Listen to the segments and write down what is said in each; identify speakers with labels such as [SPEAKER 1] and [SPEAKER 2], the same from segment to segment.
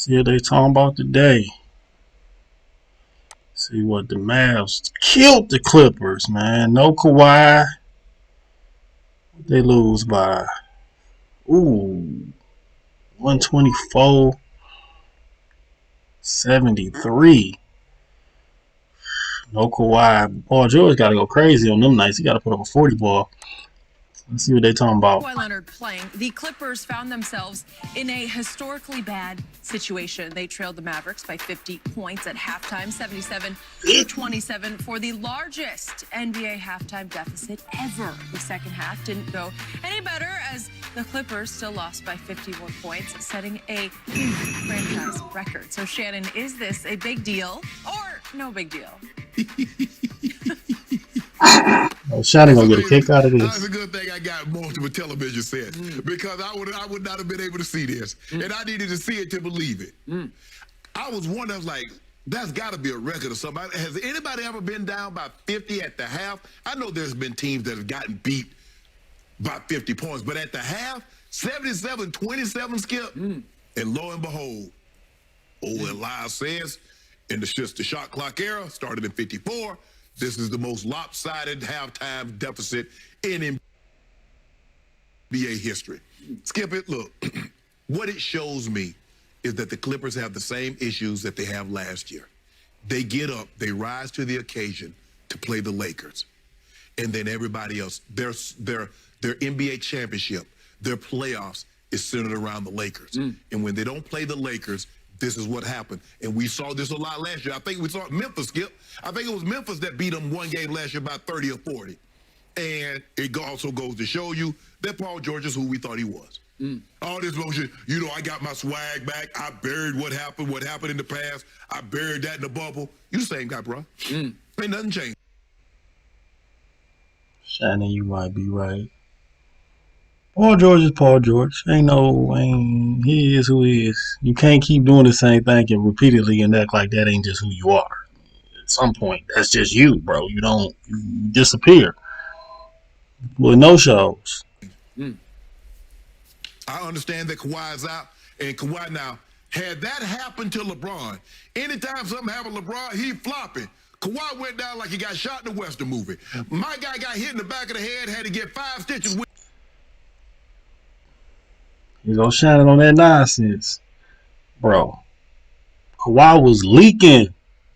[SPEAKER 1] See what they talking about today. See what the Mavs killed the Clippers, man. No Kawhi. They lose by 124-73. No Kawhi. Paul George got to go crazy on them nights. He got to put up a 40 ball. Let's see what they talking about.
[SPEAKER 2] Kawhi Leonard playing. The Clippers found themselves in a historically bad situation. They trailed the Mavericks by 50 points at halftime, 77-27 for the largest NBA halftime deficit ever. The second half didn't go any better as the Clippers still lost by 51 points, setting a franchise record. So, Shannon, is this a big deal or no big deal?
[SPEAKER 1] Shannon gonna get a kick out of this.
[SPEAKER 3] That's a good thing I got multiple television sets because I would not have been able to see this, and I needed to see it to believe it. I was wondering, like, that's got to be a record or something. Has anybody ever been down by 50 at the half? I know there's been teams that have gotten beat by 50 points, but at the half, 77-27, Skip, and lo and behold, Elias says, in the shot clock era, started in 54. This is the most lopsided halftime deficit in NBA history. Skip it, look, what it shows me is that the Clippers have the same issues that they have last year. They get up, they rise to the occasion to play the Lakers. And then everybody else, their NBA championship, their playoffs is centered around the Lakers. And when they don't play the Lakers, this is what happened. And we saw this a lot last year. I think we saw Memphis, Skip. I think it was Memphis that beat them one game last year by 30 or 40. And it also goes to show you that Paul George is who we thought he was. All this motion, I got my swag back. I buried what happened in the past. I buried that in the bubble. You the same guy, bro. Ain't nothing changed.
[SPEAKER 1] Shannon, you might be right. Paul George is Paul George. He is who he is. You can't keep doing the same thing and repeatedly and act like that ain't just who you are. At some point, that's just you, bro. You disappear with no shows.
[SPEAKER 3] I understand that Kawhi's out, and Kawhi now, had that happened to LeBron, anytime something happened to LeBron, he flopping. Kawhi went down like he got shot in the Western movie. My guy got hit in the back of the head, had to get 5 stitches.
[SPEAKER 1] He's gonna Shannon on that nonsense. Bro, Kawhi was leaking.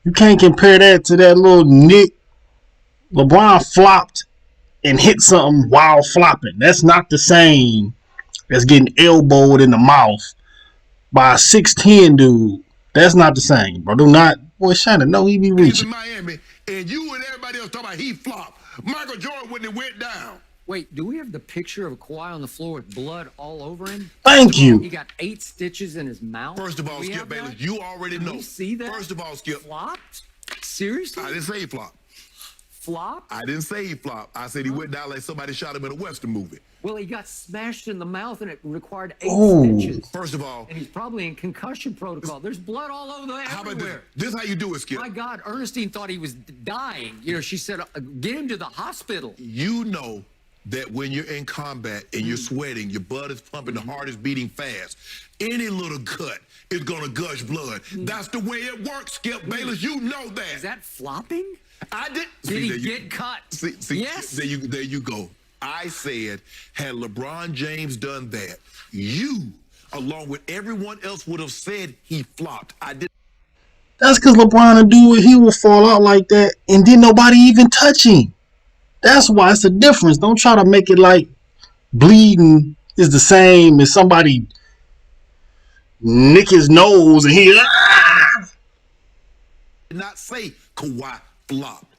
[SPEAKER 1] You can't compare that to that little Nick. LeBron flopped and hit something while flopping. That's not the same as getting elbowed in the mouth by a 6'10" dude. That's not the same, bro. Boy, Shannon, no, he be reaching.
[SPEAKER 3] In Miami, and you and everybody else talking about he flopped. Michael Jordan when it went down.
[SPEAKER 4] Wait, do we have the picture of Kawhi on the floor with blood all over him?
[SPEAKER 1] Thank you.
[SPEAKER 4] He got 8 stitches in his mouth.
[SPEAKER 3] First of all, Skip Bayless, you already know.
[SPEAKER 4] You see that?
[SPEAKER 3] First of all, Skip.
[SPEAKER 4] Flopped? Seriously?
[SPEAKER 3] I didn't say he flopped.
[SPEAKER 4] Flop?
[SPEAKER 3] I didn't say he flopped. I said he went down like somebody shot him in a Western movie.
[SPEAKER 4] Well, he got smashed in the mouth and it required 8 stitches.
[SPEAKER 3] First of all.
[SPEAKER 4] And he's probably in concussion protocol. There's blood all over everywhere.
[SPEAKER 3] How about this? This is how you do it, Skip.
[SPEAKER 4] My God, Ernestine thought he was dying. She said, get him to the hospital.
[SPEAKER 3] You know that when you're in combat and you're sweating, your blood is pumping, the heart is beating fast. Any little cut is gonna gush blood. That's the way it works, Skip Bayless. You know that.
[SPEAKER 4] Is that flopping?
[SPEAKER 3] I did.
[SPEAKER 4] Did he get cut?
[SPEAKER 3] Yes. There you go. I said, had LeBron James done that, you, along with everyone else, would have said he flopped. I did.
[SPEAKER 1] That's because LeBron would do it. He would fall out like that, and then nobody even touch him. That's why it's a difference. Don't try to make it like bleeding is the same as somebody nick his nose and he
[SPEAKER 3] did not say Kawhi flopped.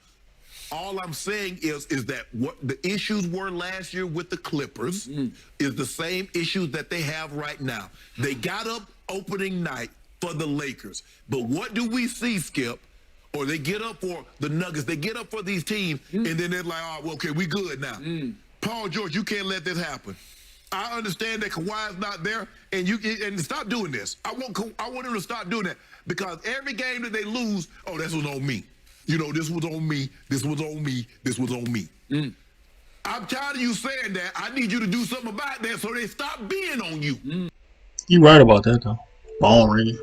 [SPEAKER 3] All I'm saying is that what the issues were last year with the Clippers is the same issues that they have right now. They got up opening night for the Lakers. But what do we see, Skip? Or they get up for the Nuggets. They get up for these teams, and then they're like, oh, well, okay, we good now. Paul George, you can't let this happen. I understand that Kawhi's not there, and stop doing this. I want him to stop doing that because every game that they lose, oh, this was on me. This was on me. This was on me. This was on me. I'm tired of you saying that. I need you to do something about that so they stop being on you.
[SPEAKER 1] You right about that, though. Phone ringing.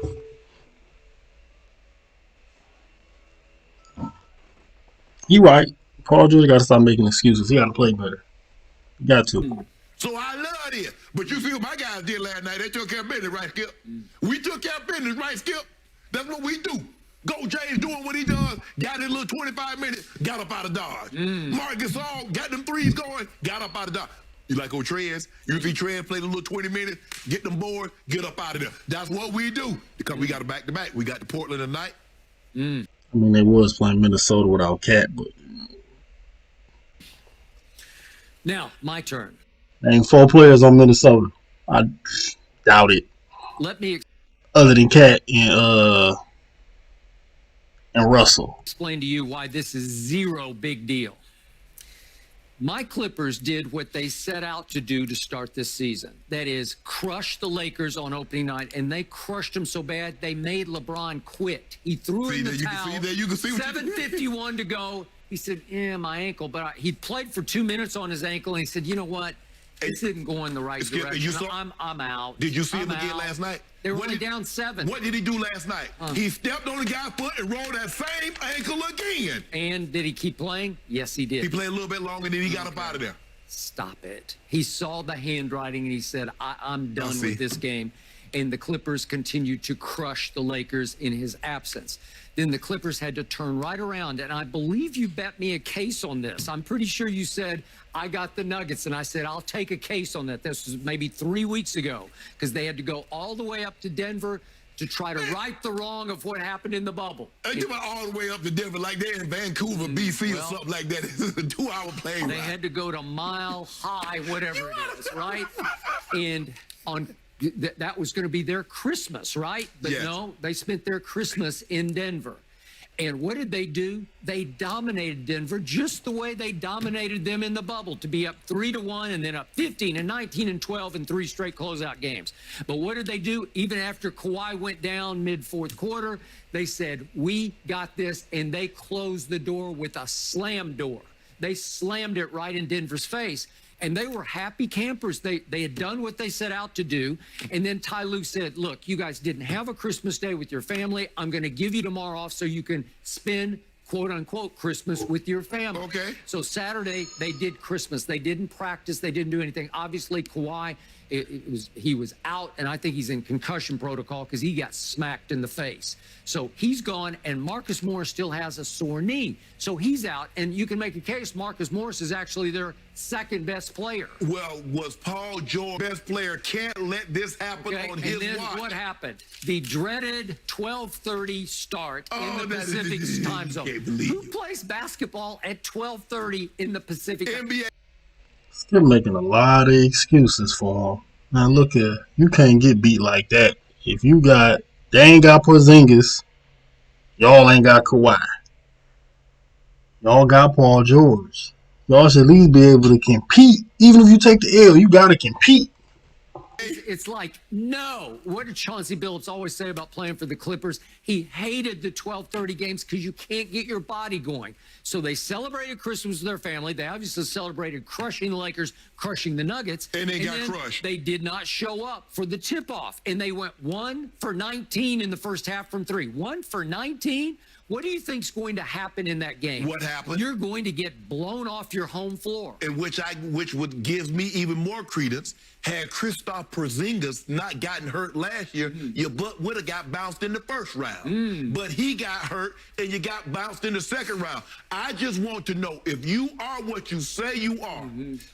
[SPEAKER 1] He right. Paul George got to stop making excuses. He got to play better. He got to.
[SPEAKER 3] So I love it. But you see what my guys did last night. They took care of business, right, Skip? We took care of business, right, Skip? That's what we do. Go James doing what he does, got his little 25 minutes, got up out of Dodge. Marcus All got them threes going, got up out of Dodge. You like old Trez? You see Trez play the little 20 minutes, get them boards, get up out of there. That's what we do. Because we got a back-to-back. We got the Portland tonight.
[SPEAKER 1] I mean, they was playing Minnesota without Cat, but
[SPEAKER 4] Now, my turn.
[SPEAKER 1] ain't 4 players on Minnesota. I doubt it.
[SPEAKER 4] Let me
[SPEAKER 1] Other than Cat and Russell.
[SPEAKER 4] explain to you why this is zero big deal. My Clippers did what they set out to do to start this season. That is, crush the Lakers on opening night, and they crushed them so bad they made LeBron quit. He threw in the towel.
[SPEAKER 3] You can see
[SPEAKER 4] 7:51 to go. He said, "Yeah, my ankle," but he played for 2 minutes on his ankle, and he said, "You know what? This didn't go in the right direction. I'm out."
[SPEAKER 3] Did you see him
[SPEAKER 4] I'm
[SPEAKER 3] again
[SPEAKER 4] out."
[SPEAKER 3] last night?
[SPEAKER 4] They were only down 7.
[SPEAKER 3] What did he do last night? He stepped on the guy's foot and rolled that same ankle again.
[SPEAKER 4] And did he keep playing? Yes, he did.
[SPEAKER 3] He played a little bit longer, and then he got up out of there.
[SPEAKER 4] Stop it. He saw the handwriting and he said, I'm done with this game. And the Clippers continued to crush the Lakers in his absence. Then the Clippers had to turn right around. And I believe you bet me a case on this. I'm pretty sure you said, I got the Nuggets. And I said, I'll take a case on that. This was maybe 3 weeks ago because they had to go all the way up to Denver to try to right the wrong of what happened in the bubble.
[SPEAKER 3] They went all the way up to Denver like they're in Vancouver, BC or something like that. It's a 2-hour plane
[SPEAKER 4] They
[SPEAKER 3] ride.
[SPEAKER 4] had to go to Mile High, whatever it is, right? And on that was going to be their Christmas, right? But
[SPEAKER 3] Yes.
[SPEAKER 4] no, they spent their Christmas in Denver. And what did they do? They dominated Denver just the way they dominated them in the bubble, to be up 3-1 and then up 15 and 19 and 12 in 3 straight closeout games. But what did they do? Even after Kawhi went down mid-4th quarter, they said, we got this, and they closed the door with a slam door. They slammed it right in Denver's face. And they were happy campers. They had done what they set out to do. And then Ty Lue said, look, you guys didn't have a Christmas day with your family. I'm going to give you tomorrow off so you can spend, quote unquote, Christmas with your family.
[SPEAKER 3] Okay.
[SPEAKER 4] So Saturday, they did Christmas. They didn't practice. They didn't do anything. Obviously, Kawhi, he was out, and I think he's in concussion protocol because he got smacked in the face. So he's gone, and Marcus Morris still has a sore knee. So he's out, and you can make a case Marcus Morris is actually their second best player.
[SPEAKER 3] Well, was Paul George best player? Can't let this happen on his
[SPEAKER 4] and then
[SPEAKER 3] watch.
[SPEAKER 4] what happened? The dreaded 12:30 start in the
[SPEAKER 3] that is-
[SPEAKER 4] Pacific time zone.
[SPEAKER 3] Can't believe
[SPEAKER 4] Who
[SPEAKER 3] you.
[SPEAKER 4] plays basketball at 12:30 in the Pacific?
[SPEAKER 3] NBA.
[SPEAKER 1] Still making a lot of excuses for him. Now look here, you can't get beat like that. If you got, they ain't got Porzingis, y'all ain't got Kawhi. Y'all got Paul George. Y'all should at least be able to compete. Even if you take the L, you gotta compete.
[SPEAKER 4] It's like, no. What did Chauncey Billups always say about playing for the Clippers? He hated the 12:30 games because you can't get your body going. So they celebrated Christmas with their family. They obviously celebrated crushing the Lakers, crushing the Nuggets.
[SPEAKER 3] And they got
[SPEAKER 4] then
[SPEAKER 3] crushed.
[SPEAKER 4] They did not show up for the tip-off. And they went 1 for 19 in the first half from 3. 1 for 19? What do you think's going to happen in that game?
[SPEAKER 3] What happened?
[SPEAKER 4] You're going to get blown off your home floor.
[SPEAKER 3] And which would gives me even more credence. Had Kristaps Porzingis not gotten hurt last year, your butt would have got bounced in the first round. But he got hurt, and you got bounced in the second round. I just want to know, if you are what you say you are,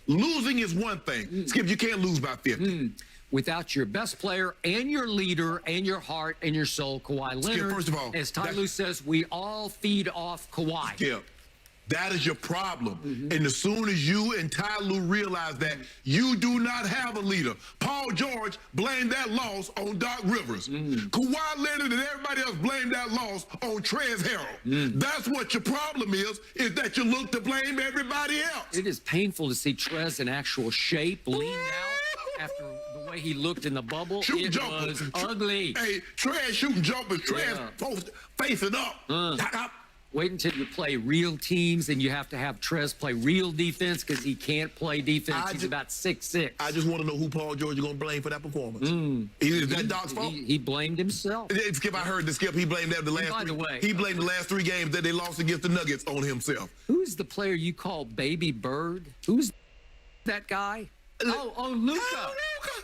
[SPEAKER 3] losing is one thing. Skip, you can't lose by 50.
[SPEAKER 4] Without your best player and your leader and your heart and your soul, Kawhi Leonard.
[SPEAKER 3] first of all,
[SPEAKER 4] as Ty Lue says, we all feed off Kawhi.
[SPEAKER 3] Skip, that is your problem. And as soon as you and Ty Lue realize that you do not have a leader, Paul George blamed that loss on Doc Rivers. Kawhi Leonard and everybody else blamed that loss on Trez Harrell. That's what your problem is that you look to blame everybody else.
[SPEAKER 4] It is painful to see Trez in actual shape, lean out after the way he looked in the bubble.
[SPEAKER 3] Shooting
[SPEAKER 4] It
[SPEAKER 3] jumpers.
[SPEAKER 4] was ugly.
[SPEAKER 3] Hey, Trez shooting jumpers. Trez facing up.
[SPEAKER 4] Wait until you play real teams and you have to have Trez play real defense because he can't play defense. He's about 6'6".
[SPEAKER 3] I just want to know who Paul George is going to blame for that performance. Is that Doc's fault?
[SPEAKER 4] He blamed himself.
[SPEAKER 3] Skip, I heard the Skip. He blamed that the last.
[SPEAKER 4] By the way,
[SPEAKER 3] he blamed the last 3 games that they lost against the Nuggets on himself.
[SPEAKER 4] Who's the player you call Baby Bird? Who's that guy? Luka.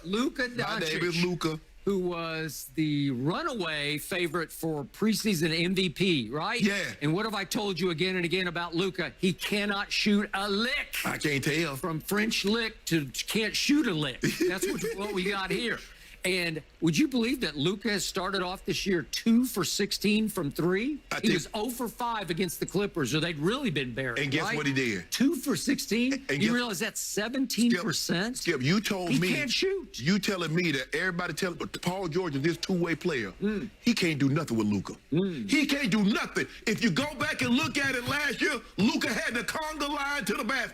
[SPEAKER 4] Luka Doncic.
[SPEAKER 3] My name is Luka.
[SPEAKER 4] Who was the runaway favorite for preseason MVP, right?
[SPEAKER 3] Yeah.
[SPEAKER 4] And what have I told you again and again about Luka? He cannot shoot a lick.
[SPEAKER 3] I can't tell.
[SPEAKER 4] From French lick to can't shoot a lick. That's what we got here. And would you believe that Luka has started off this year 2 for 16 from 3? He was 0 for 5 against the Clippers, or they'd really been buried.
[SPEAKER 3] And guess
[SPEAKER 4] right?
[SPEAKER 3] what he did?
[SPEAKER 4] 2 for 16?
[SPEAKER 3] And
[SPEAKER 4] you realize that's 17%?
[SPEAKER 3] Skip, you told me.
[SPEAKER 4] He can't shoot.
[SPEAKER 3] You telling me that everybody telling Paul George is this two-way player. He can't do nothing with Luka. He can't do nothing. If you go back and look at it last year, Luka had the conga line to the basket.